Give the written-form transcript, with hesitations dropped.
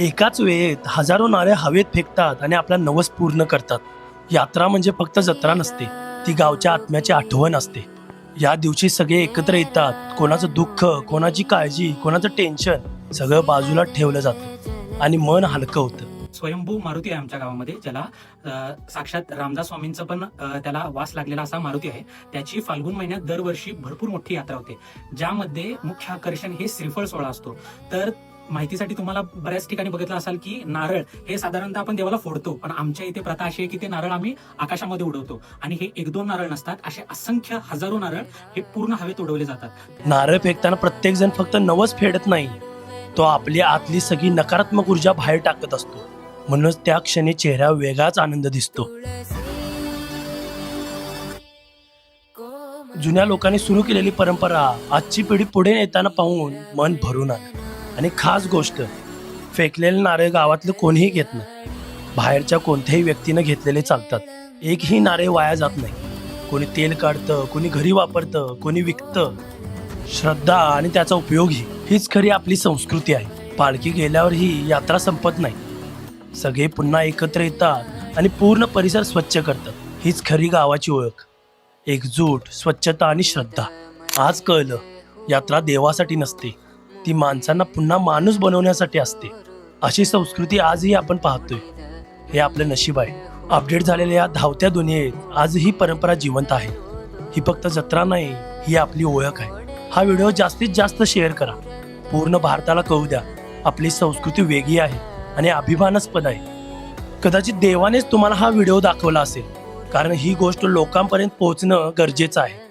एकाच वेळेत हजारो नारे हवेत फेकतात आणि आपला नवस पूर्ण करतात. यात्रा म्हणजे फक्त जत्रा नसते, ती गावच्या आत्म्याची आठवण असते. या दिवशी सगळे एकत्र येतात. कोणाचं दुःख, कोणाची काळजी, कोणाचं टेन्शन सगळं बाजूला ठेवलं जातं आणि मन हलकं होतं. स्वयंभू मारुती आहे आमच्या गावामध्ये, ज्याला साक्षात रामदास स्वामींचं पण त्याला वास लागलेला असा मारुती आहे. त्याची फाल्गुन महिन्यात दरवर्षी भरपूर मोठी यात्रा होते, ज्यामध्ये मुख्य आकर्षण हे श्रीफळ सोहळा असतो. तर माहितीसाठी तुम्हाला बऱ्याच ठिकाणी बघितलं असाल की नारळ हे साधारणतः आपण देवाला फोडतो, पण आमच्या इथे प्रथा अशी आहे की ते नारळ आम्ही आकाशामध्ये उडवतो. आणि हे एक दोन नारळ नसतात, असे असंख्य हजारो नारळ हे पूर्ण हवेत उडवले जातात. नारळ फेकताना प्रत्येक जण फक्त नवस फेडत नाही, तो आपली आतली सगळी नकारात्मक ऊर्जा बाहेर टाकत असतो. म्हणूनच त्या क्षणी चेहऱ्यावर वेगळाच आनंद दिसतो. जुन्या लोकांनी सुरू केलेली परंपरा आजची पिढी पुढे येताना पाहून मन भरून आलं. आणि खास गोष्ट, फेकलेले नारळ गावातलं कोणीही घेत नाही. बाहेरच्या कोणत्याही व्यक्तीनं घेतलेले चालतात. एकही नारळ वाया जात नाही. कोणी तेल काढतं, कोणी घरी वापरतं, कोणी विकतं. श्रद्धा आणि त्याचा उपयोगही, हीच खरी आपली संस्कृती आहे. पालखी गेल्यावर ही यात्रा संपत नाही. सगळे पुन्हा एकत्र येतात आणि पूर्ण परिसर स्वच्छ करतात. हीच खरी गावाची ओळख. एकजूट, स्वच्छता आणि श्रद्धा. आज कळलं, यात्रा देवासाठी नसते, ती माणसांना पुन्हा माणूस बनवण्यासाठी असते. अशी संस्कृती आजही आपण पाहतोय. हे आपलं नशीब आहे. अपडेट झालेल्या या धावत्या दुनियेत आज ही परंपरा जिवंत आहे. ही फक्त जत्रा नाही, ही आपली ओळख आहे. हा व्हिडिओ जास्तीत जास्त शेअर करा. पूर्ण भारताला कळू द्या, आपली संस्कृती वेगळी आहे आणि अभिमानास्पद आहे. कदाचित देवानेच तुम्हाला हा व्हिडिओ दाखवला असेल, कारण ही गोष्ट लोकांपर्यंत पोहोचणं गरजेचं आहे.